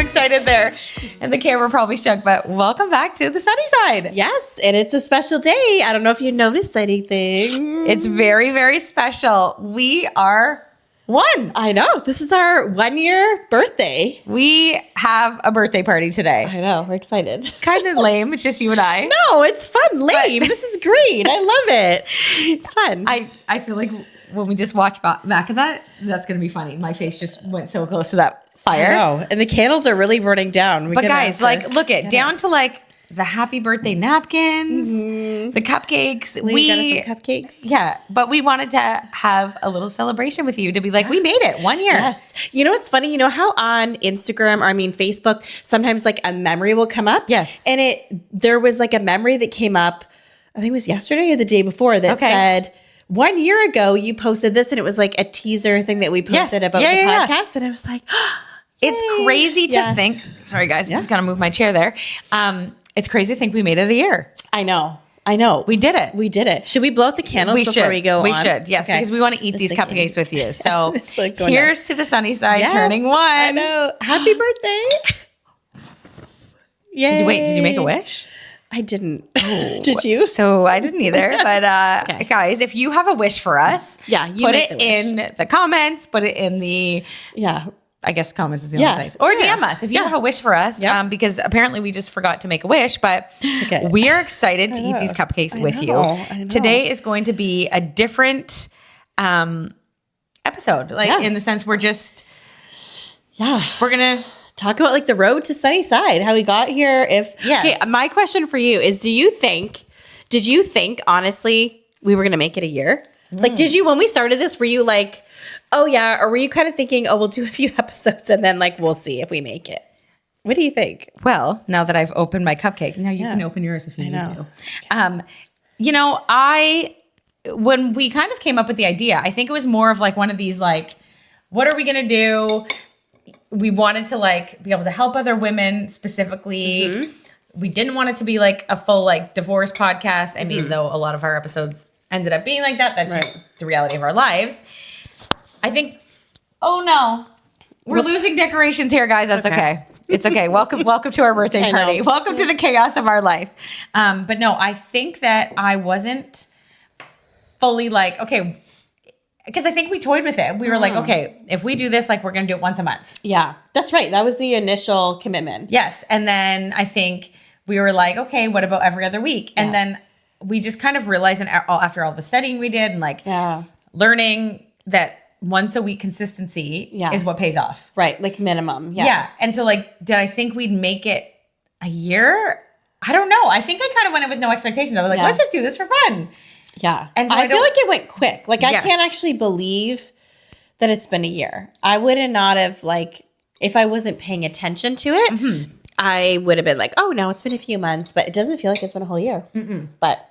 excited there. And the camera probably shook, but welcome back to the sunny side. Yes, and it's a special day. I don't know if you noticed anything. It's very, very special. We are one. I know. This is our 1 year birthday. We have a birthday party today. I know. We're excited. Kind of lame. It's just you and I. No, it's fun. Lame. This is great. I love it. It's fun. I feel like when we just watch back at that, that's going to be funny. My face just went so close to that fire. I know. And the candles are really burning down. But guys, like, look at down to like the happy birthday napkins, the cupcakes. We got us some cupcakes. Yeah, but we wanted to have a little celebration with you to be like, we made it 1 year. Yes. You know what's funny? You know how on Instagram, or I mean Facebook, sometimes like a memory will come up? Yes. And there was like a memory that came up, I think it was yesterday or the day before, that said, 1 year ago you posted this, and it was like a teaser thing that we posted about the podcast. And I was like, it's crazy to think. Sorry, guys. I just got to move my chair there. It's crazy to think we made it a year. I know. We did it. We did it. Should we blow out the candles before we go on? We should, yes, because we want to eat these cupcakes with you. So here's to the sunny side turning 1. I know. Happy birthday. Yay. Did you make a wish? I didn't. Did you? So I didn't either. But guys, if you have a wish for us, put it in the comments, put it in the I guess comments is the only place. Or DM us if you have a wish for us. Because apparently we just forgot to make a wish, but we are excited to eat these cupcakes with you. Today is going to be a different episode. Like in the sense we're just we're gonna talk about like the road to Sunnyside, how we got here. Okay, my question for you is, did you think honestly we were gonna make it a year? Like, did you, when we started this, were you like, oh yeah, or were you kind of thinking, oh, we'll do a few episodes and then like we'll see if we make it? What do you think? Well, now that I've opened my cupcake, now you can open yours if you need to. You know, when we kind of came up with the idea, I think it was more of like one of these like, what are we gonna do? We wanted to like be able to help other women specifically. We didn't want it to be like a full like divorce podcast. I mean, though a lot of our episodes ended up being like that. That's just the reality of our lives. I think, oh no, we're losing decorations here, guys. That's okay. It's okay. Welcome to our birthday party. Welcome to the chaos of our life. But no, I think that I wasn't fully like, okay, because I think we toyed with it. We were like, okay, if we do this, like we're going to do it once a month. Yeah, that's right. That was the initial commitment. Yes. And then I think we were like, okay, what about every other week? And then we just kind of realized, and after all the studying we did and like learning that once a week consistency is what pays off. Right. Like minimum. Yeah. And so like, did I think we'd make it a year? I don't know. I think I kind of went in with no expectations. I was like, let's just do this for fun. Yeah. And so I feel like it went quick. Like I can't actually believe that it's been a year. I would have not have like, if I wasn't paying attention to it, I would have been like, oh, no, it's been a few months, but it doesn't feel like it's been a whole year. But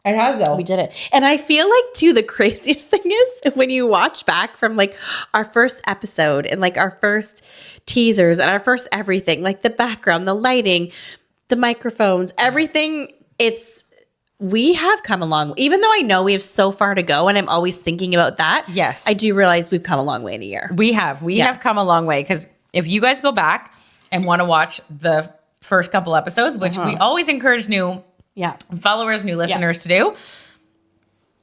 it has though. We did it. And I feel like too, the craziest thing is when you watch back from like our first episode and like our first teasers and our first everything, like the background, the lighting, the microphones, everything, we have come along. Even though I know we have so far to go and I'm always thinking about that. Yes. I do realize we've come a long way in a year. We have come a long way, because if you guys go back and want to watch the first couple episodes, which we always encourage new followers, new listeners to do,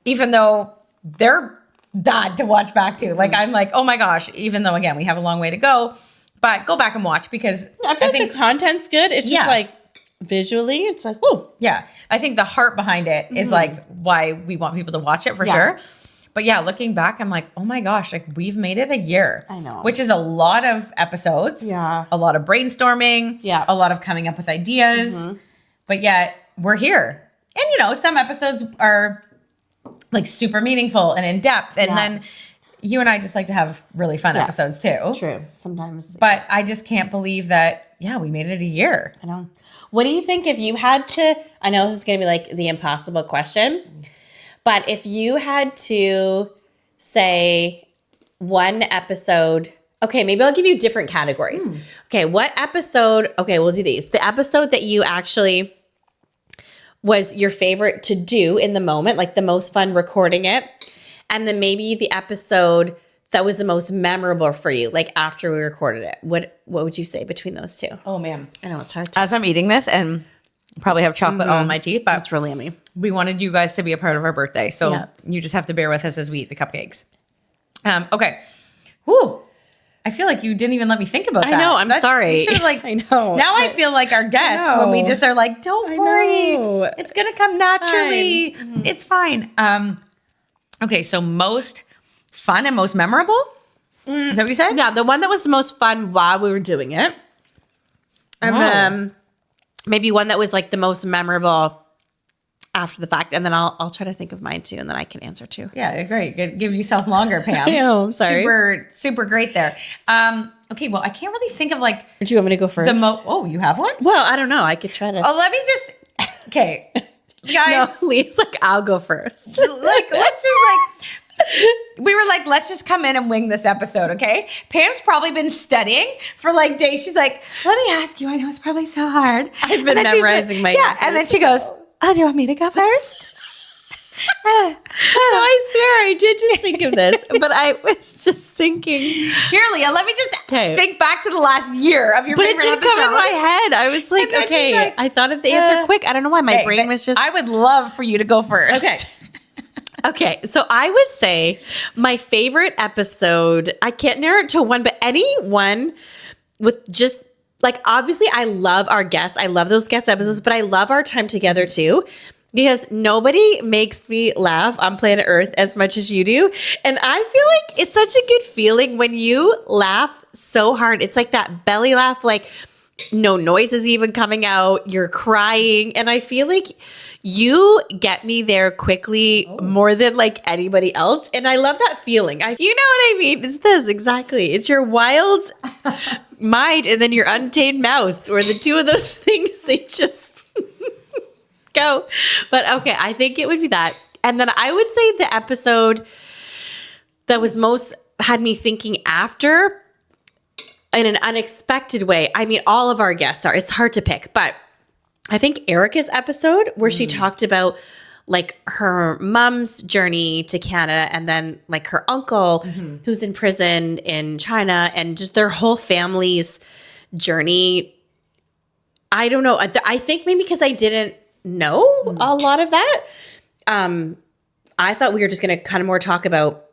even though they're bad to watch back to. Like, I'm like, oh my gosh, even though, again, we have a long way to go, but go back and watch, because I think the content's good. It's just like visually, it's like, whoa. Yeah. I think the heart behind it is like why we want people to watch it for sure. But yeah, looking back, I'm like, oh my gosh, like we've made it a year. I know. Which is a lot of episodes. Yeah. A lot of brainstorming. Yeah. A lot of coming up with ideas. But yet we're here. And you know, some episodes are like super meaningful and in depth. And then you and I just like to have really fun episodes too. True. Sometimes. But I just can't believe that, we made it a year. I know. What do you think if you had to, I know this is going to be like the impossible question, but if you had to say one episode, okay, maybe I'll give you different categories. Okay, what episode, we'll do these. The episode that you actually was your favorite to do in the moment, like the most fun recording it. And then maybe the episode that was the most memorable for you, like after we recorded it? What would you say between those two? Oh, man. I know it's hard to. As I'm eating this and probably have chocolate all in my teeth, but It's really yummy. we wanted you guys to be a part of our birthday. So Yeah. you just have to bear with us as we eat the cupcakes. Okay. Whew. I feel like you didn't even let me think about that. I know. I'm sorry. You should have I know. Now I feel like our guests when we just are like, don't worry. know. It's going to come naturally. It's fine. Okay. So most fun and most memorable? Is that what you said? Yeah, the one that was the most fun while we were doing it. And maybe one that was like the most memorable after the fact. And then I'll try to think of mine too. And then I can answer too. Yeah, great. Give yourself longer, Pam. I know, I'm sorry. Super great there. Okay, well, I can't really think of like Do you want me to go first? Oh, you have one? Well, I don't know. I could try to. Oh, let me just. Okay, guys. No, Leah's like, I'll go first. Like, let's just like. We were like, let's just come in and wing this episode, okay? Pam's probably been studying for like days. She's like, let me ask you. I know it's probably so hard. I've been memorizing my answers. and then she goes, oh, do you want me to go first? No, I swear I did just think of this, but I was just thinking. Here, Leah, let me just Okay. think back to the last year of your But it favorite didn't come in episode. my head. I was like, And then she's okay. like, I thought of the answer quick. I don't know why my brain was just. I would love for you to go first. Okay. Okay, so I would say my favorite episode, I can't narrow it to one, but any one with just like, obviously I love our guests. I love those guest episodes, but I love our time together too, because nobody makes me laugh on planet Earth as much as you do. And I feel like it's such a good feeling when you laugh so hard. It's like that belly laugh, like no noise is even coming out. You're crying. And I feel like you get me there quickly more than like anybody else. And I love that feeling. You know what I mean? It's this, exactly. It's your wild mind and then your untamed mouth, or the two of those things, they just go. But okay, I think it would be that. And then I would say the episode that was most had me thinking after in an unexpected way. I mean, all of our guests are. It's hard to pick, but I think Erica's episode where she talked about like her mom's journey to Canada and then like her uncle who's in prison in China and just their whole family's journey. I don't know. I think maybe because I didn't know a lot of that. I thought we were just going to kind of more talk about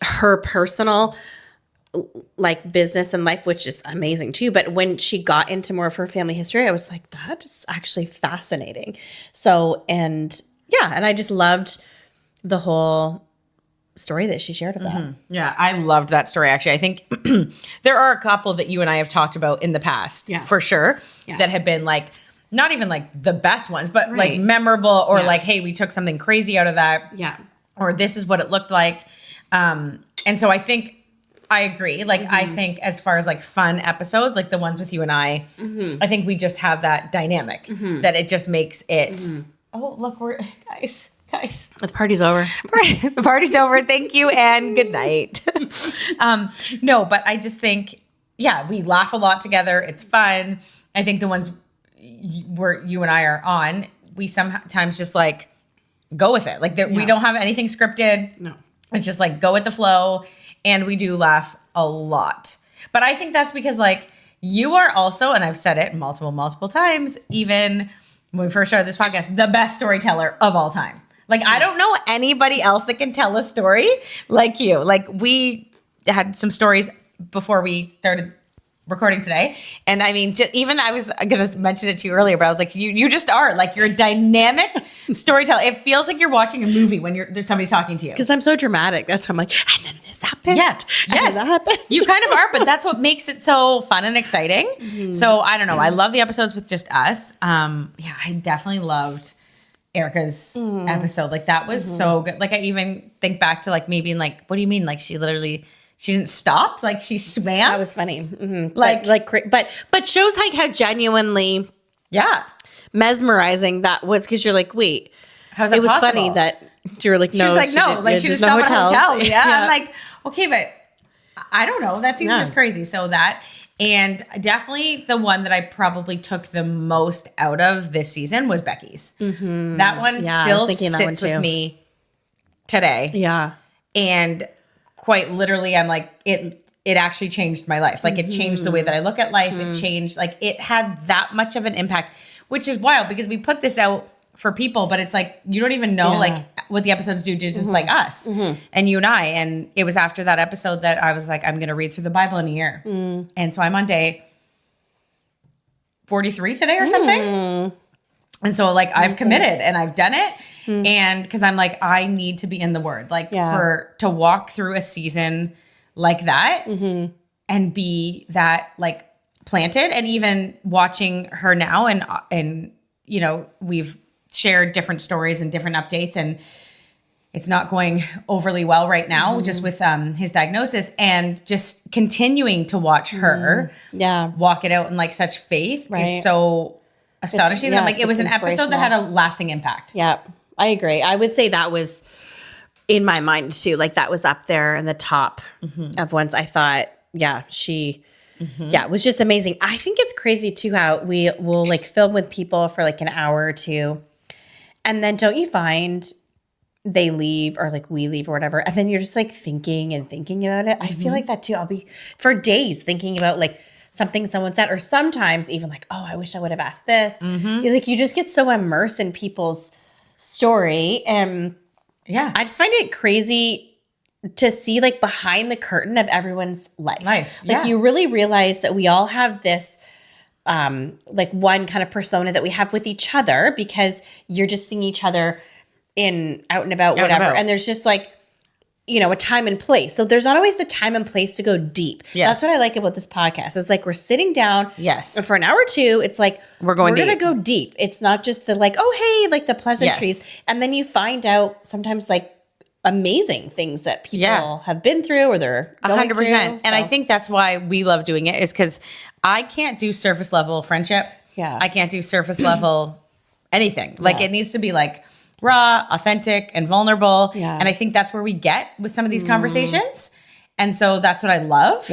her personal like business and life, which is amazing too. But when she got into more of her family history, I was like, that is actually fascinating. So, and yeah, and I just loved the whole story that she shared of that. Yeah, I loved that story, actually. I think there are a couple that you and I have talked about in the past, for sure, that have been like, not even like the best ones, but like memorable, or like, hey, we took something crazy out of that. Yeah. Or this is what it looked like. And so I think I agree. Like, I think as far as like fun episodes, like the ones with you and I think we just have that dynamic that it just makes it. Oh, look, we're guys. The party's over. The party's over. Thank you and good night. No, but I just think, yeah, we laugh a lot together. It's fun. I think the ones where you and I are on, we sometimes just like go with it. Like we don't have anything scripted. No. It's just like go with the flow. And we do laugh a lot. But I think that's because like you are also, and I've said it multiple times, even when we first started this podcast, the best storyteller of all time. Like, I don't know anybody else that can tell a story like you. Like, we had some stories before we started recording today. And I mean, just, even I was going to mention it to you earlier, but I was like, you just are like, you're a dynamic storyteller. It feels like you're watching a movie when there's somebody's talking to you. Because I'm so dramatic. That's why I'm like, and then this happened. Yeah. Yes. That happened. You kind of are, but that's what makes it so fun and exciting. So I don't know. I love the episodes with just us. Yeah, I definitely loved Erica's episode. Like that was so good. Like I even think back to like maybe like, what do you mean? Like she didn't stop. Like she swam. That was funny. But shows like how genuinely mesmerizing that was, because you're like, wait, how's that it was possible? funny that you were like, no, she was like, no, like she just stopped at a hotel. Yeah. I'm like, okay, but I don't know. That seems just crazy. So that, and definitely the one that I probably took the most out of this season was Becky's. That one still sits with me today. Yeah. And quite literally, I'm like, it actually changed my life. Like it changed the way that I look at life. It changed, like it had that much of an impact, which is wild because we put this out for people, but it's like, you don't even know like what the episodes do to just like us and you and I. And it was after that episode that I was like, I'm going to read through the Bible in a year. And so I'm on day 43 today or something. And so like I've committed and I've done it. And cause I'm like, I need to be in the word, like to walk through a season like that and be that like planted. And even watching her now and, you know, we've shared different stories and different updates, and it's not going overly well right now just with his diagnosis, and just continuing to watch her walk it out in like such faith is so astonishing. That I'm like, it was an episode that had a lasting impact. Yeah, I agree. I would say that was in my mind too. Like that was up there in the top of ones I thought, it was just amazing. I think it's crazy too how we will like film with people for like an hour or two, and then don't you find they leave or like we leave or whatever, and then you're just like thinking about it. I feel like that too. I'll be for days thinking about like something someone said, or sometimes even like, oh, I wish I would have asked this. Like you just get so immersed in people's story, and I just find it crazy to see like behind the curtain of everyone's life. Like you really realize that we all have this like one kind of persona that we have with each other, because you're just seeing each other in out and about, whatever. And there's just like, you know, a time and place. So there's not always the time and place to go deep. That's what I like about this podcast. It's like we're sitting down and for an hour or two, it's like we're going to go deep. It's not just the like, oh, hey, like the pleasantries. And then you find out sometimes like amazing things that people have been through or they're going 100%. Through, so. And I think that's why we love doing it, is because I can't do surface level friendship. I can't do surface level anything. Like it needs to be like raw, authentic, and vulnerable. And I think that's where we get with some of these conversations. And so that's what I love.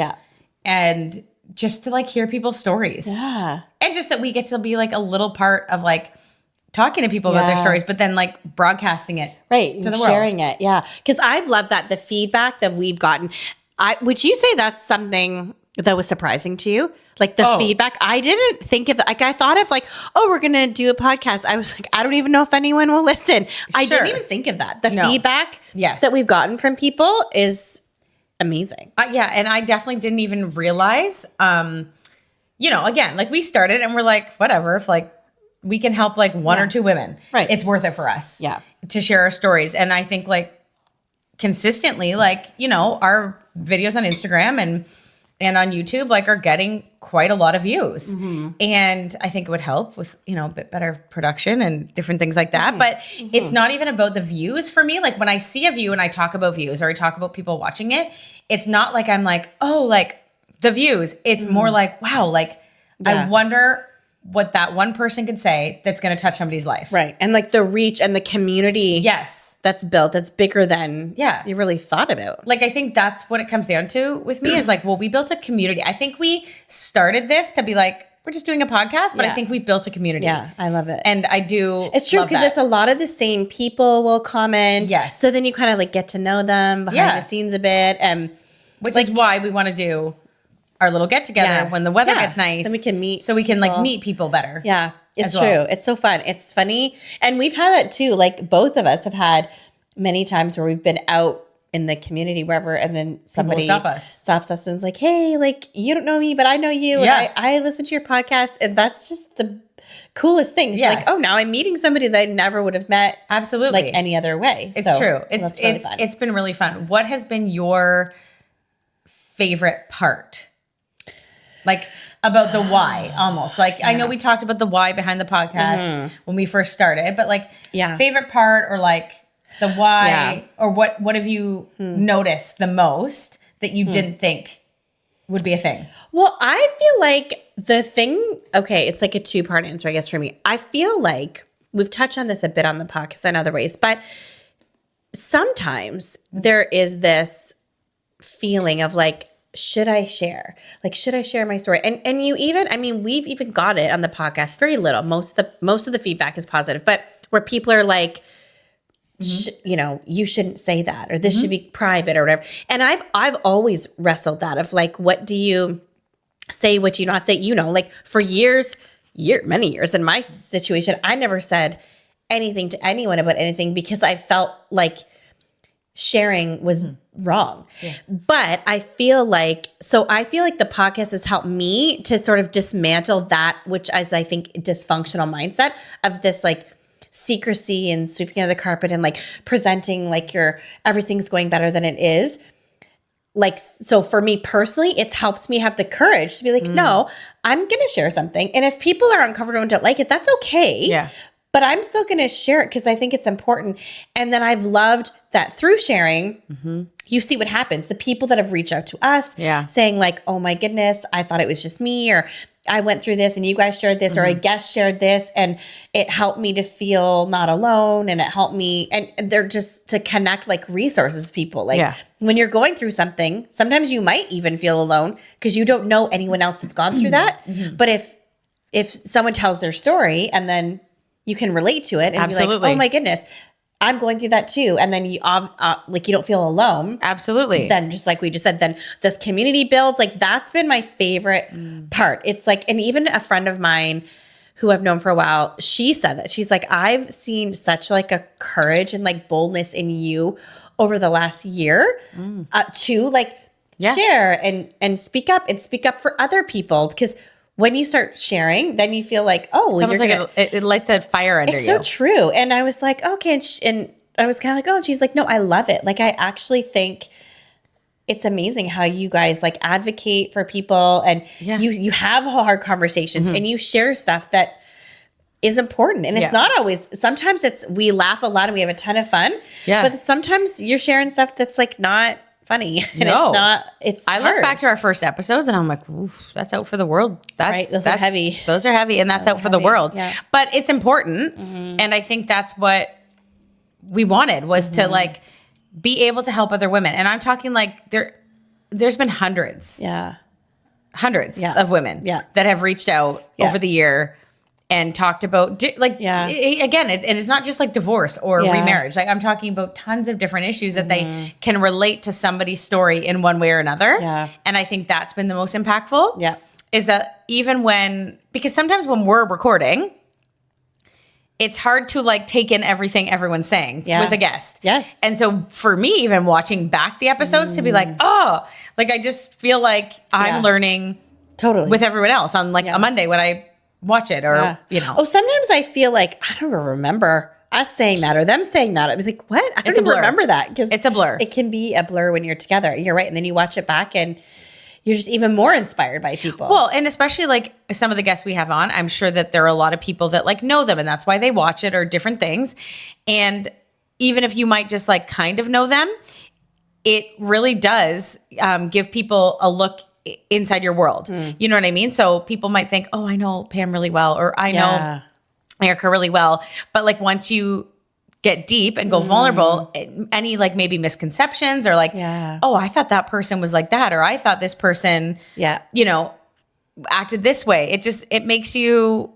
And just to like hear people's stories. And just that we get to be like a little part of like talking to people about their stories, but then like broadcasting it to the world. Sharing it. Because I've loved that, the feedback that we've gotten. Would you say that's something that was surprising to you? Like the feedback? I didn't think of that. Like I thought of like, oh, we're going to do a podcast. I was like, I don't even know if anyone will listen. I didn't even think of that. The feedback that we've gotten from people is amazing. And I definitely didn't even realize, you know, again, like we started and we're like, whatever, if like we can help like one or two women, it's worth it for us to share our stories. And I think like consistently, like, you know, our videos on Instagram and on YouTube like are getting quite a lot of views. And I think it would help with, you know, a bit better production and different things like that. But it's not even about the views for me. Like when I see a view and I talk about views or I talk about people watching it, it's not like I'm like, oh, like the views. It's more like, wow, like I wonder what that one person could say that's going to touch somebody's life. And like the reach and the community that's built, that's bigger than you really thought about. Like, I think that's what it comes down to with me is like, well, we built a community. I think we started this to be like, we're just doing a podcast, but I think we've built a community. I love it. And I do. It's true because it's a lot of the same people will comment. So then you kind of like get to know them behind the scenes a bit. Which is why we want to do our little get together when the weather gets nice. Then we can meet. So we can like meet people better. It's true. Well. It's so fun. It's funny. And we've had that too. Like both of us have had many times where we've been out in the community, wherever, and then somebody stops us and is like, hey, like you don't know me, but I know you. And I listen to your podcast. And that's just the coolest thing. It's like, oh, now I'm meeting somebody that I never would have met like any other way. It's true. It's been really fun. What has been your favorite part? Like about the why, almost like I know we talked about the why behind the podcast when we first started, but like favorite part or like the why or what have you noticed the most that you didn't think would be a thing? Well, I feel like the thing, it's like a 2-part answer, I guess, for me. I feel like we've touched on this a bit on the podcast in other ways, but sometimes there is this feeling of like, should I share? Like, should I share my story? And you even, I mean, we've even got it on the podcast, very little. Most of the feedback is positive, but where people are like, you shouldn't say that, or this should be private or whatever. And I've always wrestled that of like, what do you say, what do you not say? Like for many years in my situation, I never said anything to anyone about anything because I felt like sharing was wrong. Yeah. But I feel like the podcast has helped me to sort of dismantle that, which is, I think, dysfunctional mindset of this like secrecy and sweeping under the carpet and like presenting like everything's going better than it is. Like, so for me personally, it's helped me have the courage to be like, no, I'm going to share something. And if people are uncomfortable and don't like it, that's okay. Yeah. But I'm still going to share it because I think it's important. And then I've loved that through sharing, you see what happens. The people that have reached out to us saying like, oh my goodness, I thought it was just me, or I went through this and you guys shared this, or a guest shared this, and it helped me to feel not alone. And it helped me, and they're just to connect like resources with people. Like when you're going through something, sometimes you might even feel alone because you don't know anyone else that's gone through that. But if someone tells their story and then you can relate to it and be like, oh my goodness, I'm going through that too. And then you don't feel alone. Absolutely. Then just like we just said, then this community builds, like that's been my favorite part. It's like, and even a friend of mine who I've known for a while, she said that. She's like, I've seen such like a courage and like boldness in you over the last year to like share and speak up for other people. Because when you start sharing, then you feel like, oh, it's almost like it lights a fire under you. It's so true. And I was like, okay. And I was kind of like, oh, and she's like, no, I love it. Like, I actually think it's amazing how you guys like advocate for people, and you have hard conversations and you share stuff that is important. And it's not always, sometimes we laugh a lot and we have a ton of fun. Yeah. But sometimes you're sharing stuff that's like not funny. And I look back to our first episodes and I'm like, oof, that's out for the world. Those are heavy. Those are heavy, and that's out for the world. Yeah. But it's important. And I think that's what we wanted, was to like be able to help other women. And I'm talking like there's been hundreds of women that have reached out over the year and talked about again, it's not just like divorce or remarriage. Like I'm talking about tons of different issues that they can relate to somebody's story in one way or another. Yeah. And I think that's been the most impactful. Yeah. Is that even because sometimes when we're recording, it's hard to like take in everything everyone's saying with a guest. Yes. And so for me, even watching back the episodes to be like, oh, like I just feel like I'm learning with everyone else on like a Monday when I watch it, or Oh, sometimes I feel like I don't remember us saying that or them saying that. I was like, what? I don't even remember that, because it's a blur. It can be a blur when you're together. You're right. And then you watch it back and you're just even more inspired by people. Well, and especially like some of the guests we have on, I'm sure that there are a lot of people that like know them and that's why they watch it, or different things. And even if you might just like kind of know them, it really does give people a look inside your world. You know what I mean? So people might think, oh, I know Pam really well, or I know Erica really well. But like once you get deep and go vulnerable, any like maybe misconceptions or like, oh, I thought that person was like that, or I thought this person, acted this way. It makes you,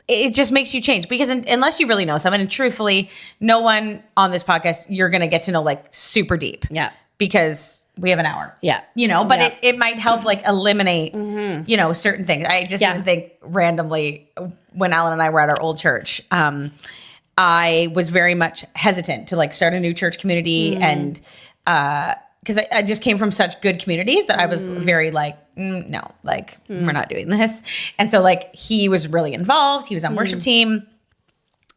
it just makes you change, because unless you really know someone, and truthfully, no one on this podcast you're going to get to know like super deep. Yeah. Because we have an hour. Yeah. But it might help like eliminate, certain things. I just even think randomly when Alan and I were at our old church, I was very much hesitant to like start a new church community. And because I just came from such good communities that I was very like, no, like we're not doing this. And so like he was really involved. He was on worship team.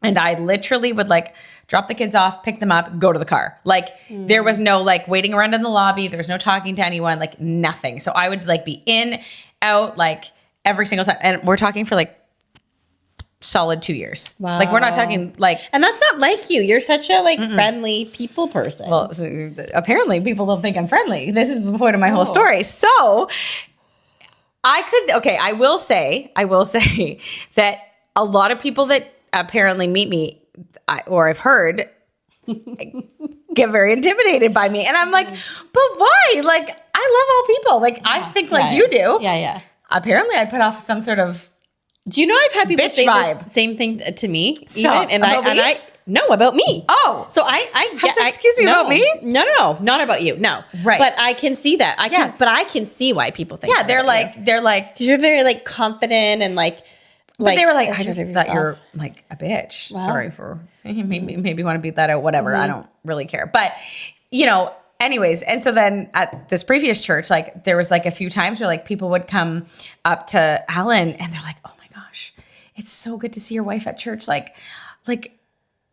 And I literally would like drop the kids off, pick them up, go to the car. Like there was no like waiting around in the lobby. There was no talking to anyone, like nothing. So I would like be in, out, like every single time. And we're talking for like solid 2 years. Wow. Like we're not talking like, and that's not like you. You're such a like friendly people person. Well, so apparently people don't think I'm friendly. This is the point of my whole story. So I will say that a lot of people that apparently meet me or I've heard get very intimidated by me. And I'm like, but why? Like, I love all people. Like, I think like you do. Yeah, yeah. Apparently I put off some sort of do you know I've had people say the same thing to me? So, even? And I No, about me. Oh. So I excuse me, about me? No, not about you. No. Right. But I can see that. I can see why people think that they're about you. like, because you're very like confident and like. But they were like, I assured just of thought you're yourself. like a bitch. Wow. Sorry for maybe want to beat that out, whatever. I don't really care. But, anyways. And so then at this previous church, like there was like a few times where like people would come up to Alan and they're like, oh my gosh, it's so good to see your wife at church. Like,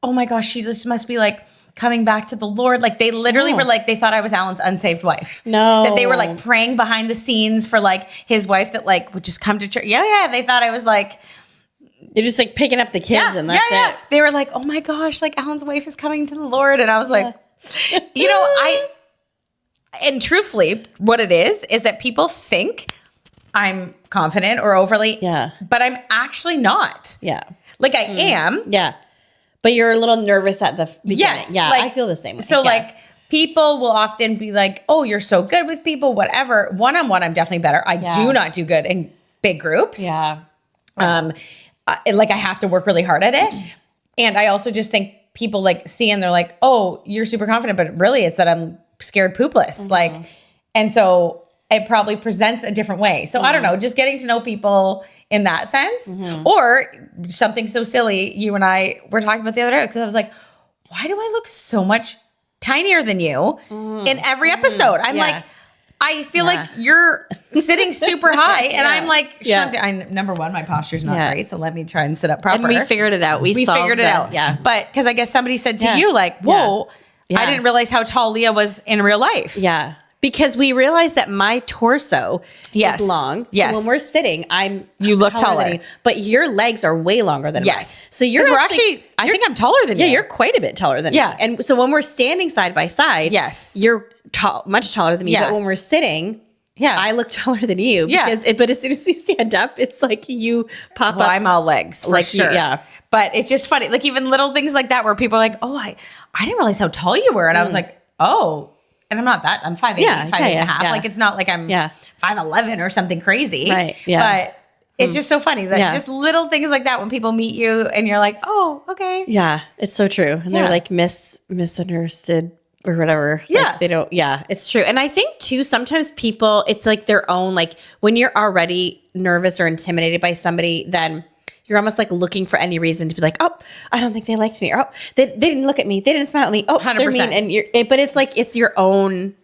oh my gosh, she just must be like coming back to the Lord. Like they literally were like, they thought I was Alan's unsaved wife. No. That they were like praying behind the scenes for like his wife that like would just come to church. Yeah. They thought I was like, you're just like picking up the kids and that's it. They were like, oh my gosh, like Alan's wife is coming to the Lord. And I was like, and truthfully, what it is that people think I'm confident or overly, but I'm actually not. Yeah. Like I am. Yeah. But you're a little nervous at the beginning. Yes. Yeah, like, I feel the same way. So like people will often be like, oh, you're so good with people, whatever. One-on-one, I'm definitely better. I do not do good in big groups. Yeah. Like I have to work really hard at it. And I also just think people like see and they're like, oh, you're super confident, but really it's that I'm scared poopless. Like, and so it probably presents a different way. So I don't know, just getting to know people in that sense, or something so silly. You and I were talking about the other day because I was like, why do I look so much tinier than you in every episode? I'm like, I feel like you're sitting super high and I'm like, number one, my posture's not great. So let me try and sit up proper. And we figured it out. We figured it out. Yeah. But because I guess somebody said to you like, whoa, I didn't realize how tall Leah was in real life. Yeah. Because we realized that my torso is long. Yes. So when we're sitting, you look taller. than you, but your legs are way longer than mine. So you're actually, I think I'm taller than you. Yeah, you're quite a bit taller than me. And so when we're standing side by side, you're much taller than me. But when we're sitting, I look taller than you. Because but as soon as we stand up, it's like you pop up. I'm all legs for sure. But it's just funny. Like even little things like that where people are like, oh, I didn't realize how tall you were. And I was like, oh. And I'm not that. I'm 5'8", 5'8 and a half. Like it's not like I'm 5'11" or something crazy. Right. Yeah. But it's just so funny that just little things like that when people meet you and you're like, oh, okay. Yeah. It's so true. And they're like misunderstood or whatever. Yeah. Like they don't. Yeah. It's true. And I think too, sometimes people, it's like their own, like when you're already nervous or intimidated by somebody, then you're almost like looking for any reason to be like, oh, I don't think they liked me. Or, oh, they didn't look at me. They didn't smile at me. Oh, 100%. They're mean. And but it's like, it's your own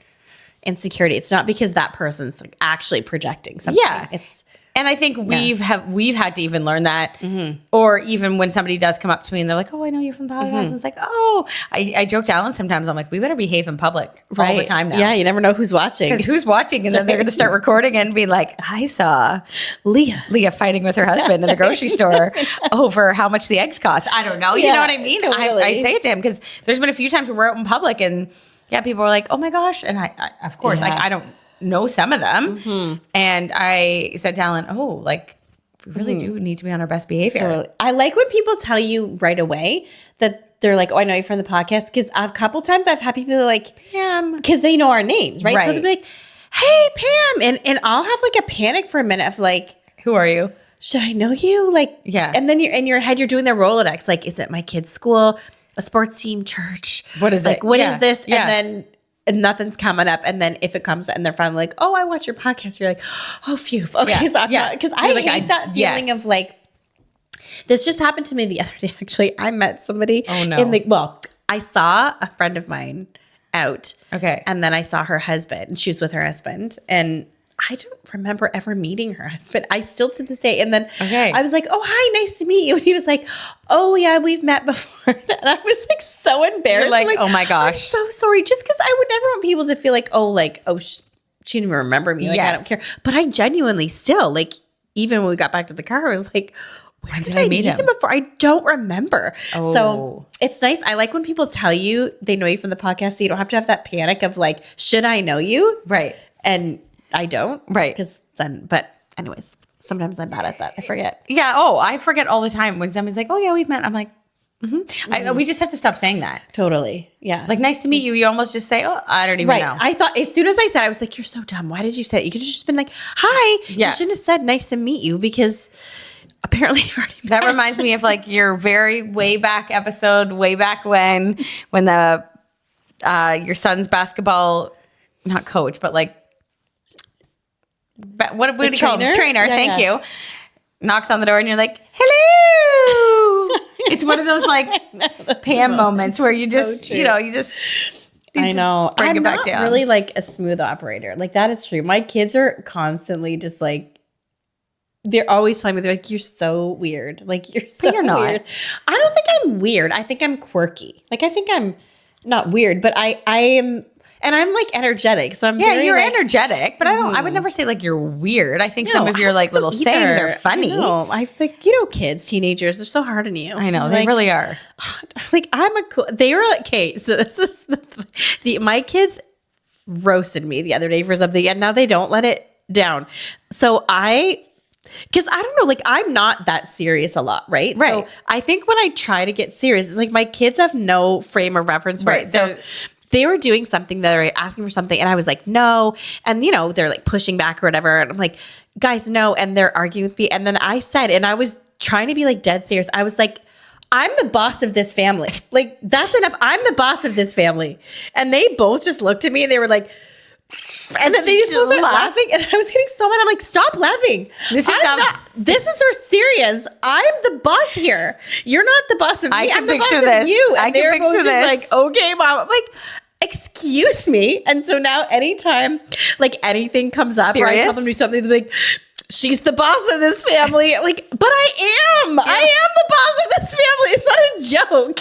insecurity. It's not because that person's like actually projecting something. Yeah. And I think we've had to even learn that, or even when somebody does come up to me and they're like, "Oh, I know you're from the podcast," and it's like, "Oh," I joke to Alan sometimes. I'm like, "We better behave in public all the time now." Yeah, you never know who's watching. Because who's watching, and then they're going to start recording and be like, "I saw Leah fighting with her husband in the grocery store over how much the eggs cost." I don't know. You know what I mean? Totally. I say it to him because there's been a few times where we're out in public and people are like, "Oh my gosh," and I of course, like I don't know some of them. And I said to Alan, oh, like we really do need to be on our best behavior. So, I like when people tell you right away that they're like, oh, I know you from the podcast. Because a couple times I've had people like, Pam, because they know our names, right? So they'll be like, hey, Pam. And I'll have like a panic for a minute of like, who are you? Should I know you? Like, and then you're in your head, you're doing the Rolodex. Like, is it my kid's school, a sports team, church? What is like, it? What is this? And then nothing's coming up. And then if it comes and they're finally like, oh, I watch your podcast. You're like, oh, phew. Okay. So I'm not, because I hate that feeling of like, this just happened to me the other day. Actually, I met somebody I saw a friend of mine out. Okay. And then I saw her husband and she was with her husband and I don't remember ever meeting her husband. I still to this day. And then I was like, oh, hi, nice to meet you. And he was like, oh, yeah, we've met before. And I was like so embarrassed. You're like, oh my gosh. I'm so sorry. Just because I would never want people to feel like, she didn't even remember me. Like, I don't care. But I genuinely still, like, even when we got back to the car, I was like, when did I meet him before? I don't remember. Oh. So it's nice. I like when people tell you they know you from the podcast, so you don't have to have that panic of like, should I know you? Right. And I don't. Right. But anyways, sometimes I'm bad at that. I forget. Yeah. Oh, I forget all the time when somebody's like, oh yeah, we've met. I'm like, we just have to stop saying that. Totally. Yeah. Like, nice to meet you. You almost just say, oh, I don't even know. I thought as soon as I said, I was like, you're so dumb. Why did you say it? You could have just been like, hi. Yeah. You shouldn't have said nice to meet you because apparently you've already met. That reminds me of like your very way back episode, way back when the your son's basketball, not coach, but like what do you call him? Trainer. Thank you. Knocks on the door and you're like, hello. It's one of those like Pam moments where you just, you just. I know. Bring I'm it back not down. really like a smooth operator. Like that is true. My kids are constantly just like, they're always telling me, they're like, you're so weird. Like you're so you're not. weird. I don't think I'm weird. I think I'm quirky. Like I think I'm not weird, but I am, and I'm like energetic. So I'm very, you're like, energetic, but I would never say like you're weird. I think some of your like little either. sayings are funny. I think, kids, teenagers, they're so hard on you. I know, they really are. Like they were like, okay, so this is my kids roasted me the other day for something and now they don't let it down. So because I don't know, like I'm not that serious a lot, right? Right. So I think when I try to get serious, it's like my kids have no frame of reference for it. So they were doing something, that they were asking for something, and I was like, no. And, they're like pushing back or whatever. And I'm like, guys, no. And they're arguing with me. And then I said, and I was trying to be like dead serious. I was like, I'm the boss of this family. Like, that's enough. I'm the boss of this family. And they both just looked at me and they were like, and then they just started laughing. And I was getting so mad. I'm like, stop laughing. This is so serious. I'm the boss here. You're not the boss of me. I'm the boss of you. And they're both just like, okay, mom. I'm like, excuse me. And so now anytime like anything comes up or I tell them to do something, they're like, she's the boss of this family. Like, but I am. Yeah. I am the boss of this family. It's not a joke.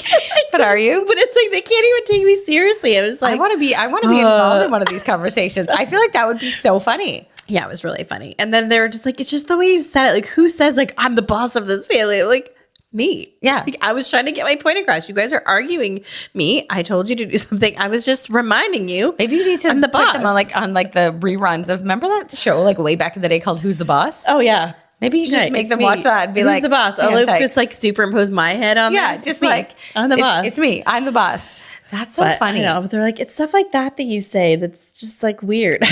But are you? But it's like they can't even take me seriously. It was like I want to be involved in one of these conversations. I feel like that would be so funny. Yeah, it was really funny. And then they were just like, it's just the way you said it. Like, who says like I'm the boss of this family? Like, me. Yeah. Like, I was trying to get my point across. You guys are arguing me. I told you to do something. I was just reminding you. Maybe you need to put them on the reruns of, remember that show like way back in the day called Who's the Boss? Oh yeah. Maybe you just make them watch that and be like, who's the boss? Oh, look, just like superimpose my head on yeah, them. just like I'm the boss. It's me. I'm the boss. That's so funny. I know, but they're like, it's stuff like that you say that's just like weird.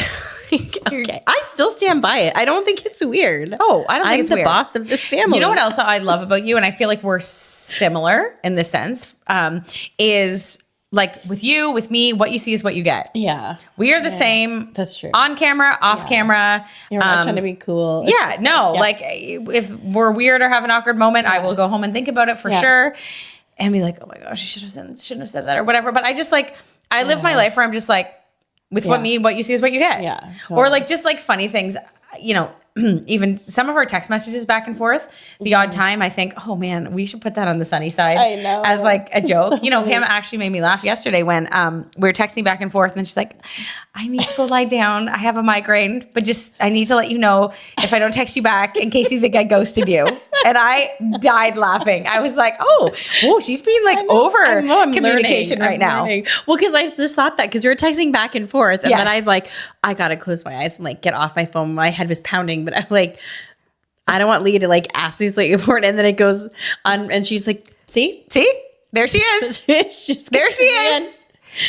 Okay. I still stand by it. I don't think it's weird. Oh, I don't think it's weird. I'm the boss of this family. You know what else I love about you, and I feel like we're similar in this sense, is like with you, with me, what you see is what you get. Yeah. We are the same. That's true. On camera, off camera. You're not trying to be cool. Yeah, no. Yeah. Like if we're weird or have an awkward moment, I will go home and think about it for sure. And be like, oh my gosh, shouldn't have said that or whatever. But I just like, I live my life where I'm just like, with what you see is what you get. Yeah. Totally. Or like just like funny things, even some of our text messages back and forth, the odd time I think, oh man, we should put that on the sunny side. I know. As like a joke. So Pam actually made me laugh yesterday when we were texting back and forth and she's like, I need to go lie down. I have a migraine, but just I need to let you know if I don't text you back in case you think I ghosted you. And I died laughing. I was like, oh, she's being like over communication right now. Well, because I just thought that because we were texting back and forth and then I was like, I got to close my eyes and like get off my phone. My head was pounding, but I'm like, I don't want Leah to like ask me something important. And then it goes on and she's like, see, there she is. There she is.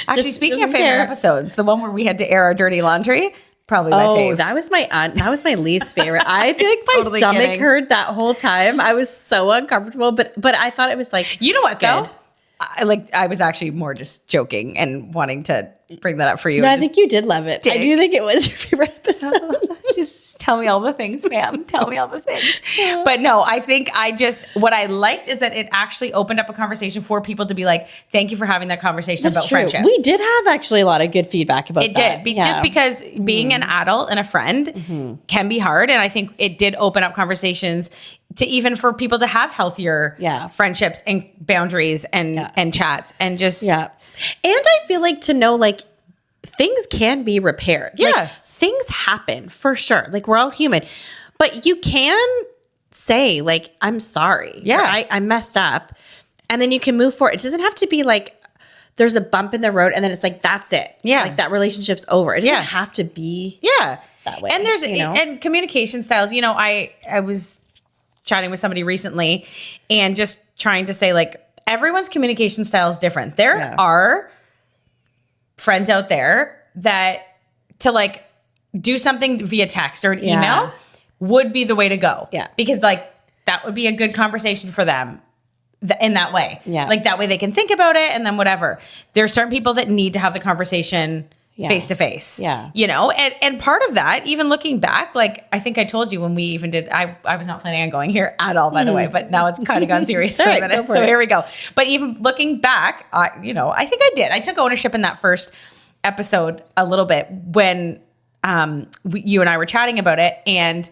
Actually, speaking of favorite episodes, the one where we had to air our dirty laundry, probably my favorite. That was my least favorite. I think my stomach hurt that whole time. I was so uncomfortable, but I thought it was like, you know what though? I was actually more just joking and wanting to bring that up for you. No, I think you did love it. I do think it was your favorite episode. Just tell me all the things, Pam. Tell me all the things. But no, I think what I liked is that it actually opened up a conversation for people to be like, thank you for having that conversation about friendship. We did have actually a lot of good feedback about that. It did. Just because being an adult and a friend can be hard. And I think it did open up conversations to even for people to have healthier friendships and boundaries and chats and just. Yeah. And I feel like to know like things can be repaired. Yeah. Like, things happen for sure. Like we're all human. But you can say like, I'm sorry. Yeah. I messed up. And then you can move forward. It doesn't have to be like there's a bump in the road and then it's like, that's it. Yeah. Like that relationship's over. It doesn't have to be that way. And there's and communication styles. I was chatting with somebody recently and just trying to say like everyone's communication style is different. There are friends out there that to like do something via text or an email would be the way to go. Yeah. Because like that would be a good conversation for them in that way. Yeah. Like that way they can think about it and then whatever. There are certain people that need to have the conversation face to face. Yeah. You know, and part of that, even looking back, like I think I told you when we even did, I was not planning on going here at all, by the way, but now it's kind of gone serious for a minute. So here we go. But even looking back, you know, I think I did. I took ownership in that first episode a little bit when you and I were chatting about it, and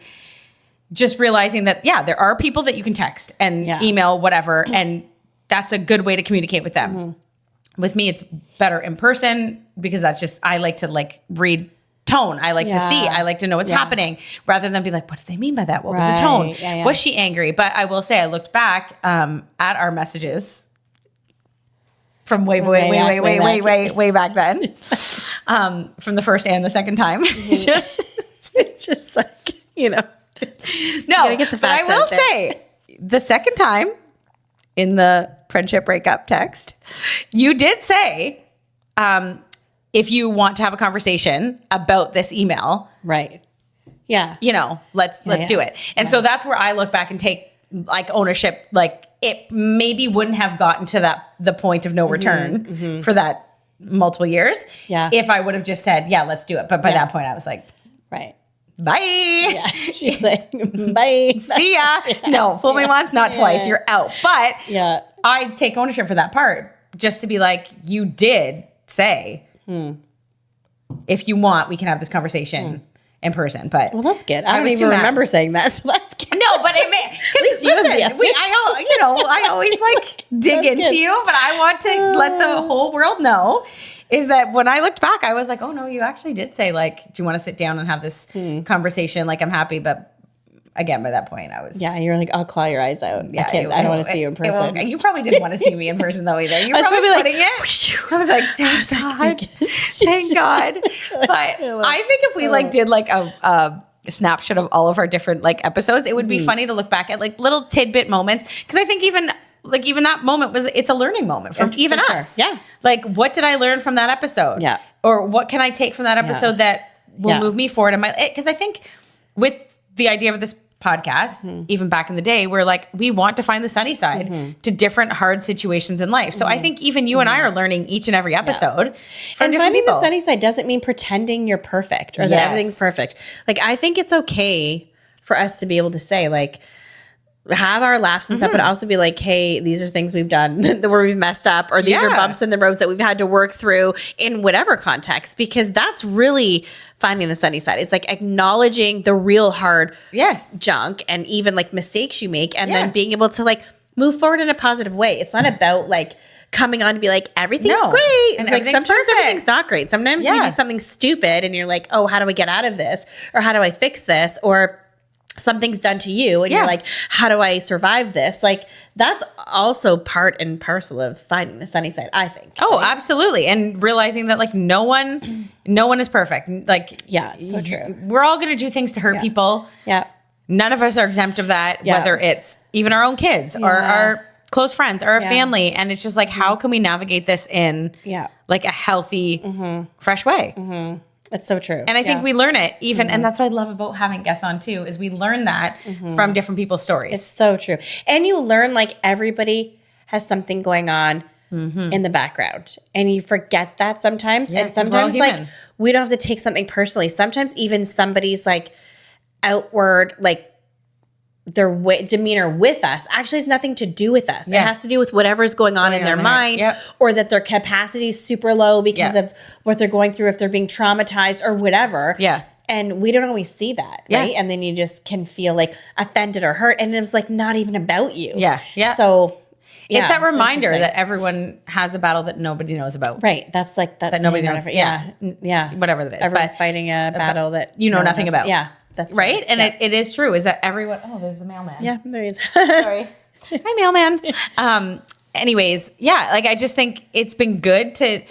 just realizing that, yeah, there are people that you can text and email, whatever, and that's a good way to communicate with them. Mm-hmm. With me, it's better in person because that's just, I like to like read tone. I like to see. I like to know what's happening rather than be like, what did they mean by that? What was the tone? Yeah. Was she angry? But I will say, I looked back at our messages from way back then, from the first and the second time. It's just like, you know, no, but I will say the second time in the friendship breakup text, you did say, if you want to have a conversation about this email, right? Yeah, you know, let's do it. And so that's where I look back and take like ownership. Like it maybe wouldn't have gotten to the point of no return for that multiple years. Yeah, if I would have just said, yeah, let's do it. But by that point, I was like, right. Bye. Yeah. She's like, bye. See ya. No, fool me once, not twice. You're out. But I take ownership for that part just to be like, you did say, if you want, we can have this conversation in person. But well, that's good. I don't even remember saying that. So that's good. No, but it may, because listen, I always like dig into you, but I want to let the whole world know is that when I looked back, I was like, oh no, you actually did say like, do you want to sit down and have this conversation? Like, I'm happy. But again, by that point I was. Yeah. You're like, I'll claw your eyes out. Yeah. I don't want to see you in person. You probably didn't want to see me in person though either. You were probably putting it. I was like, thank God. Thank God. But I think if we like did like a snapshot of all of our different like episodes, it would be funny to look back at like little tidbit moments. Cause I think even that moment it's a learning moment for even us. Sure. Yeah. Like, what did I learn from that episode? Yeah. Or what can I take from that episode that will move me forward in my, cause I think with the idea of this podcast, even back in the day, we're like, we want to find the sunny side to different hard situations in life. So I think even you and I are learning each and every episode. And finding the sunny side doesn't mean pretending you're perfect or that everything's perfect. Like, I think it's okay for us to be able to say like, have our laughs and stuff, but also be like, hey, these are things we've done where we've messed up, or these are bumps in the roads that we've had to work through in whatever context, because that's really finding the sunny side. It's like acknowledging the real hard junk and even like mistakes you make, and then being able to like move forward in a positive way. It's not about like coming on to be like, everything's great. And it's like sometimes everything's not great. Sometimes you do something stupid and you're like, oh, how do I get out of this? Or how do I fix this? Or something's done to you and you're like, how do I survive this? Like, that's also part and parcel of finding the sunny side, I think. Oh, absolutely. And realizing that like no one is perfect. Like, it's so true. We're all going to do things to hurt people. Yeah. None of us are exempt of that, whether it's even our own kids or our close friends or our family. And it's just like, how can we navigate this in like a healthy, fresh way? It's so true. And I think we learn it even, and that's what I love about having guests on too, is we learn that from different people's stories. It's so true. And you learn like everybody has something going on in the background, and you forget that sometimes. And sometimes like we don't have to take something personally. Sometimes even somebody's like outward, like their demeanor with us actually has nothing to do with us. It has to do with whatever's going on in their mind, or that their capacity is super low because of what they're going through, if they're being traumatized or whatever. Yeah. And we don't always see that, right? And then you just can feel like offended or hurt, and it's like not even about you. Yeah. Yeah. So it's that reminder that everyone has a battle that nobody knows about. Right. That's like that nobody knows. Yeah. Whatever that is. Everyone's fighting a battle that you know nothing about. Yeah. That's right. And it is true, is that everyone, there's the mailman. Yeah, there he is. Sorry. Hi, mailman. Anyways, like I just think it's been good to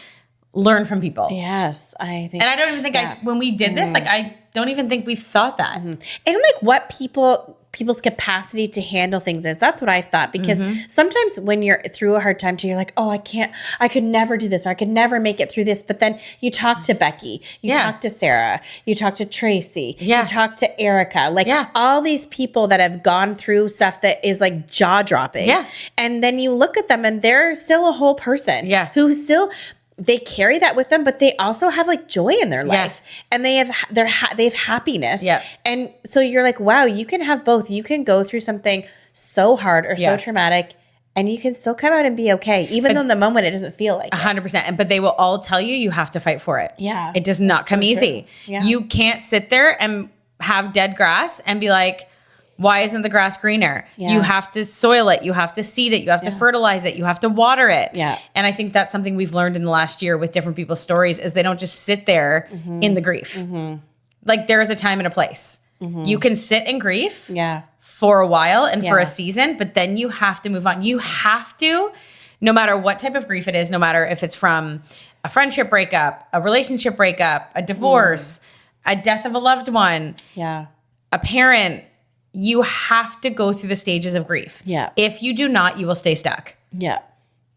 learn from people. Yes, I think. And I don't even think when we did this, like I don't even think we thought that. And like what people people's capacity to handle things is. That's what I thought, because sometimes when you're through a hard time too, you're like, oh, I could never do this, or I could never make it through this. But then you talk to Becky, you talk to Sarah, you talk to Tracy, you talk to Erica, like all these people that have gone through stuff that is like jaw dropping. Yeah. And then you look at them and they're still a whole person who still, they carry that with them, but they also have like joy in their life, and they have happiness. Yeah. And so you're like, wow, you can have both. You can go through something so hard or so traumatic, and you can still come out and be okay, even though in the moment it doesn't feel like 100%. But they will all tell you have to fight for it. Yeah. It does not come easy. Yeah. You can't sit there and have dead grass and be like, why isn't the grass greener? Yeah. You have to soil it. You have to seed it. You have to fertilize it. You have to water it. Yeah. And I think that's something we've learned in the last year with different people's stories, is they don't just sit there in the grief. Like, there is a time and a place. You can sit in grief for a while and for a season, but then you have to move on. You have to, no matter what type of grief it is, no matter if it's from a friendship breakup, a relationship breakup, a divorce, a death of a loved one, a parent, you have to go through the stages of grief. Yeah. If you do not, you will stay stuck. Yeah.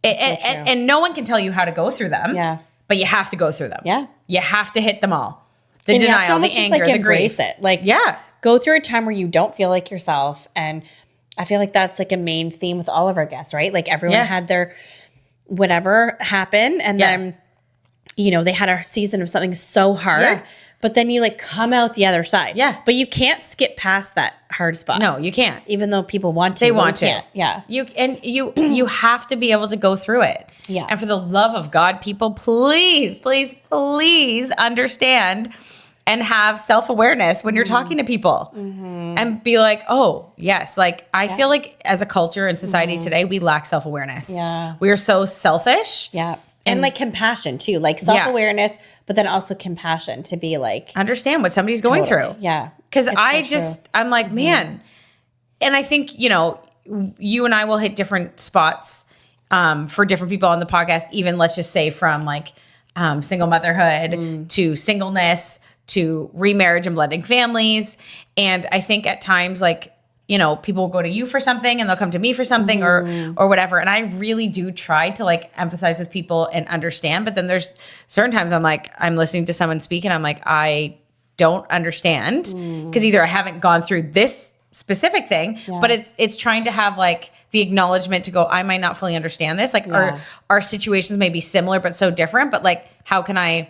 And no one can tell you how to go through them. Yeah. But you have to go through them. Yeah. You have to hit them all. The and denial, the anger, the grief. It. Like, go through a time where you don't feel like yourself. And I feel like that's like a main theme with all of our guests, right? Like, everyone had their whatever happen, and then, you know, they had a season of something so hard. Yeah. But then you like come out the other side. Yeah. But you can't skip past that hard spot. No, you can't. Even though people want to. They want to. Yeah. You have to be able to go through it. Yeah. And for the love of God, people, please, please, please understand and have self-awareness when you're talking to people. And be like, oh, yes. Like, I feel like as a culture and society today, we lack self-awareness. Yeah. We are so selfish. Yeah. And like compassion too, like self-awareness, but then also compassion to be like, understand what somebody's going through. Yeah. Cause I'm like, man. And I think, you know, you and I will hit different spots for different people on the podcast, even let's just say from like single motherhood to singleness to remarriage and blending families. And I think at times, like, you know, people will go to you for something and they'll come to me for something or whatever. And I really do try to like empathize with people and understand. But then there's certain times I'm like, I'm listening to someone speak and I'm like, I don't understand, because either I haven't gone through this specific thing, but it's trying to have like the acknowledgement to go, I might not fully understand this. Like our situations may be similar, but so different, but like, how can I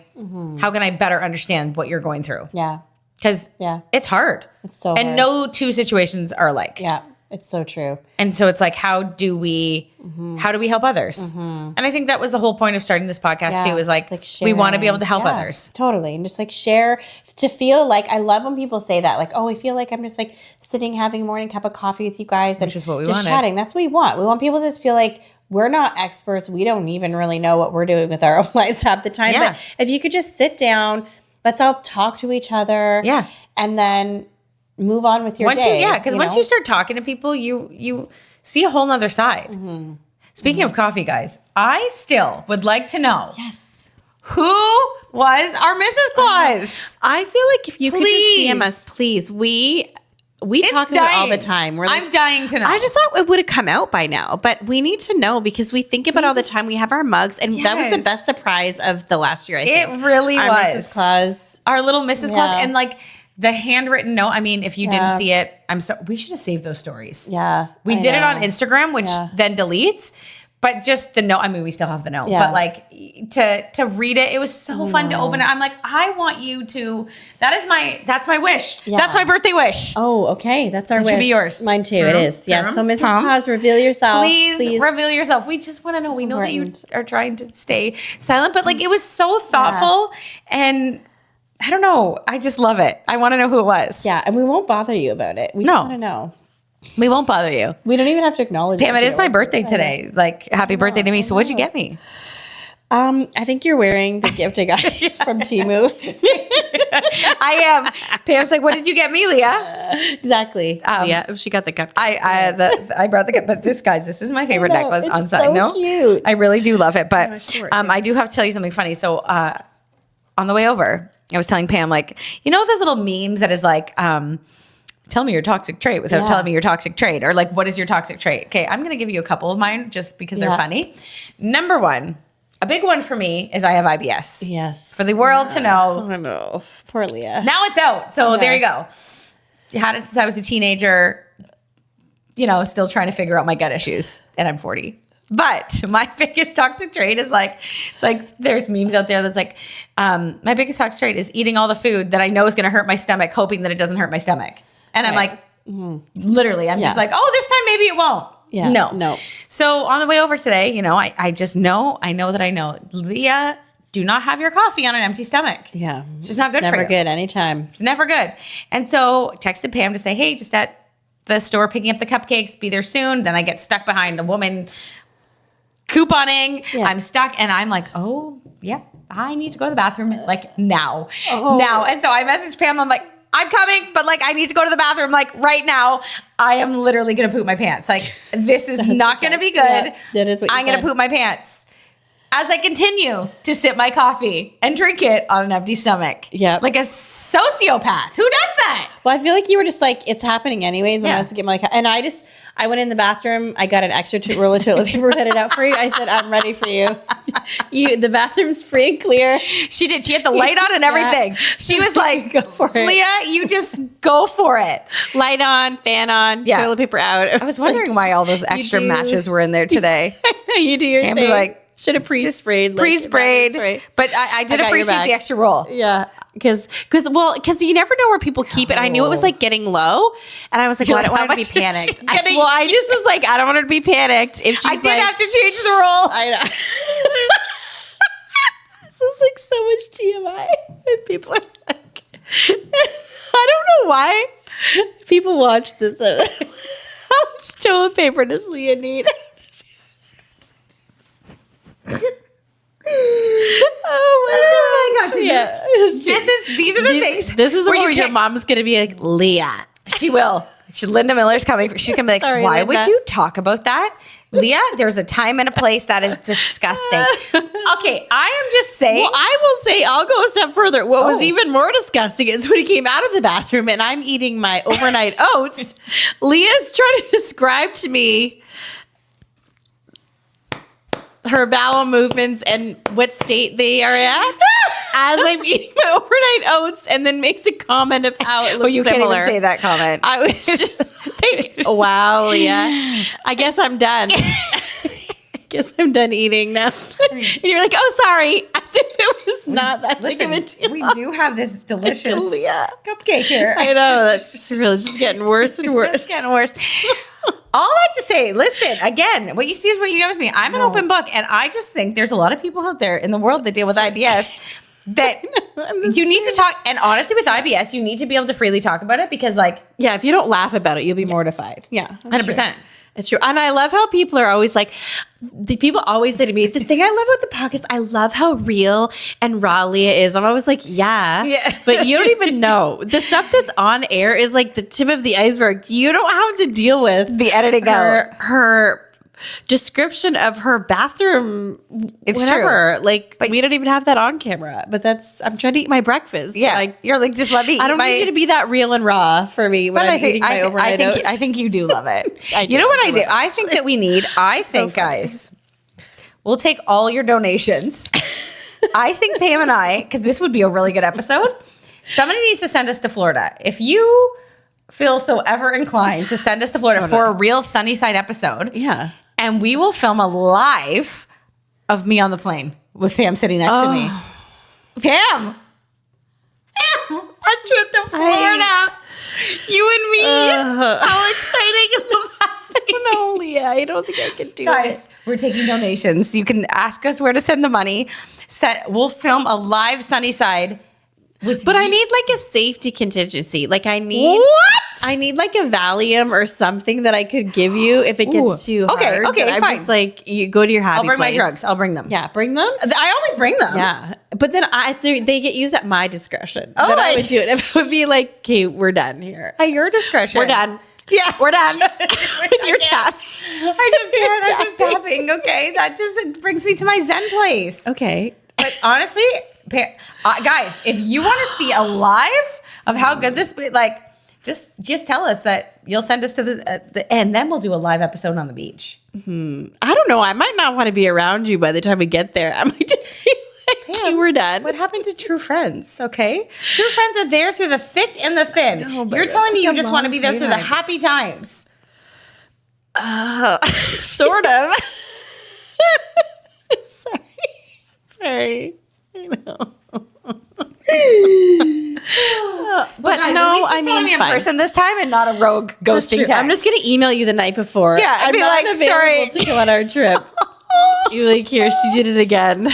better understand what you're going through? Yeah. Because it's hard. It's so hard. And no two situations are alike. Yeah, it's so true. And so it's like, how do we help others? And I think that was the whole point of starting this podcast too, is like we want to be able to help others. Totally. And just like share, to feel like, I love when people say that, like, oh, I feel like I'm just like sitting having a morning cup of coffee with you guys. And which is what we just wanted. Chatting. That's what we want. We want people to just feel like we're not experts. We don't even really know what we're doing with our own lives half the time. Yeah. But if you could just sit down, let's all talk to each other. Yeah. And then move on with your day. Because once you start talking to people, you see a whole nother side. Speaking of coffee, guys, I still would like to know. Yes. Who was our Mrs. Claus? I feel like if you could just DM us, please. We talk about it all the time. We're like, I'm dying to know. I just thought it would have come out by now, but we need to know because we think about it all the time. We have our mugs, and that was the best surprise of the last year, I think. It really our was. Mrs. Claus. Our little Mrs. Claus. And like the handwritten note. I mean, if you didn't see it, we should have saved those stories. Yeah. We did it on Instagram, which then deletes. But just the note, I mean, we still have the note, but like to read it, it was so fun to open it. I'm like, I want you to, that's my wish. Yeah. That's my birthday wish. Oh, okay. That's our wish. It should be yours. Mine too. It is. Yeah. So Mrs. Claus, reveal yourself. Please reveal yourself. We just want to know. We know that you are trying to stay silent, but like it was so thoughtful and I don't know. I just love it. I want to know who it was. Yeah. And we won't bother you about it. We just want to know. We won't bother you. We don't even have to acknowledge Pam, it is my birthday today. Like, happy birthday to me. So what'd you get me? I think you're wearing the gift I got from Temu. I am. Pam's like, what did you get me, Leah? Exactly. Yeah, she got the cup. I brought the cup. But this is my favorite necklace on side. So no, cute. I really do love it. But I do have to tell you something funny. So on the way over, I was telling Pam, like, you know those little memes that is like, tell me your toxic trait without telling me your toxic trait, or like, what is your toxic trait? Okay, I'm going to give you a couple of mine just because they're funny. Number one, a big one for me is I have IBS. Yes. For the world to know. I know. Poor Leah. Now it's out. So there you go. Had it since I was a teenager, you know, still trying to figure out my gut issues, and I'm 40. But my biggest toxic trait is like, it's like there's memes out there that's like, my biggest toxic trait is eating all the food that I know is going to hurt my stomach, hoping that it doesn't hurt my stomach. And I'm like, literally, I'm just like, oh, this time maybe it won't. Yeah. No. So on the way over today, you know, I just know, I know, Leah, do not have your coffee on an empty stomach. Yeah. It's just not good for you. Never good anytime. It's never good. And so texted Pam to say, hey, just at the store picking up the cupcakes, be there soon. Then I get stuck behind a woman couponing. Yeah. I'm stuck, and I'm like, oh, yeah, I need to go to the bathroom like now. And so I messaged Pam. I'm like, I'm coming, but like I need to go to the bathroom like right now. I am literally gonna poop my pants. Like this is not gonna be good. Yeah, that is what you I'm gonna poop my pants as I continue to sip my coffee and drink it on an empty stomach. Yeah, like a sociopath. Who does that? Well, I feel like you were just like, it's happening anyways. And I was to get my and I went in the bathroom. I got an extra roll of toilet paper, headed out for you. I said, I'm ready for you. The bathroom's free and clear. She did. She had the light on and everything. She was like, go for it. Leah, you just go for it. Light on, fan on, toilet paper out. I was wondering why all those extra matches were in there today. You do your thing. I was like, should have pre-sprayed. Pre-sprayed. But I did appreciate the extra roll. Yeah. Because you never know where people keep it. I knew it was like getting low, and I was like, well, I don't want her to be panicked. I just was like, I don't want her to be panicked. If I did have to change the roll. I know. This is like so much TMI, and people are like, I don't know why people watch this. How much toilet paper does Leah need? Oh my gosh. Yeah. These are the things. This is where your mom's going to be like, Leah. She will. Linda Miller's coming. She's going to be like, sorry, why would you talk about that? Leah, there's a time and a place that is disgusting. Okay, I am just saying. Well, I will say, I'll go a step further. What was even more disgusting is when he came out of the bathroom and I'm eating my overnight oats. Leah's trying to describe to me her bowel movements and what state they are at as I'm eating my overnight oats, and then makes a comment of how it looks you similar. Can't even say that comment. I was just thinking, wow, Leah, I guess I'm done. I guess I'm done eating now. And you're like, oh, sorry. As if it was not that big of a deal. We do have this delicious cupcake here. I know. That's really just getting worse and worse. It's getting worse. All I have to say, listen, again, what you see is what you get with me. I'm an open book, and I just think there's a lot of people out there in the world that deal with IBS that you need to talk. And honestly, with IBS, you need to be able to freely talk about it because, like, yeah, if you don't laugh about it, you'll be mortified. Yeah, 100%. It's true. And I love how people are always like, people always say to me, the thing I love about the podcast, I love how real and raw Leah is. I'm always like, yeah. But you don't even know. The stuff that's on air is like the tip of the iceberg. You don't have to deal with the editing her description of her bathroom. It's whatever. true. Like, but we don't even have that on camera. But I'm trying to eat my breakfast. Yeah. Like, you're like, just let me eat. I don't need you to be that real and raw for me when I'm eating my overnight oats. I think you do love it. You know what I do? I think that we need, guys, we'll take all your donations. I think Pam and I, because this would be a really good episode, somebody needs to send us to Florida. If you feel so ever inclined to send us to Florida for a real Sunnyside episode. Yeah. And we will film a live of me on the plane with Pam sitting next to me. Pam, a trip to Florida. You and me. How exciting. No, Leah, I don't think I can do it. Guys, we're taking donations. You can ask us where to send the money. We'll film a live Sunnyside. But I need like a safety contingency. Like I need like a Valium or something that I could give you if it gets too hard. Okay, I'm fine. just like, you go to your happy place. I'll bring my drugs. I'll bring them. Yeah, bring them. I always bring them. Yeah, but then they get used at my discretion. Oh, I would do it. It would be like, okay, we're done here. At your discretion. We're done. Yeah, we're done. With your tap. I just can't. I'm just tapping. Okay, that just brings me to my Zen place. Okay, but honestly. Guys, if you want to see a live of how good this, like, just tell us that you'll send us to the and then we'll do a live episode on the beach. I don't know. I might not want to be around you by the time we get there. I might just be like, you were done. What happened to true friends? Okay, true friends are there through the thick and the thin. You're telling me you just want to be there through the happy times. Sort of. Sorry. I know. But no, I mean, in person this time and not a rogue ghosting text. I'm just gonna email you the night before. Yeah, I'd be like, sorry to go on our trip. You're like, here, she did it again.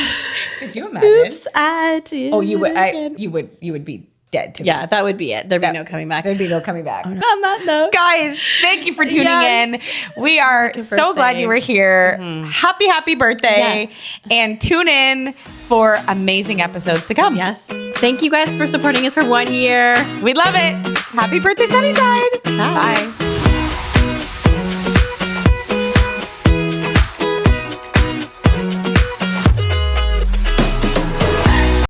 Could you imagine? Oops, I did. Oh, you would. You would be dead to me. Yeah, that would be it. There'd be no coming back. There'd be no coming back. On that note, guys, thank you for tuning in. We are so glad you were here. Happy birthday. Yes. And tune in for amazing episodes to come. Yes. Thank you guys for supporting us for 1 year. We love it. Happy birthday, Sunnyside. Bye. Bye.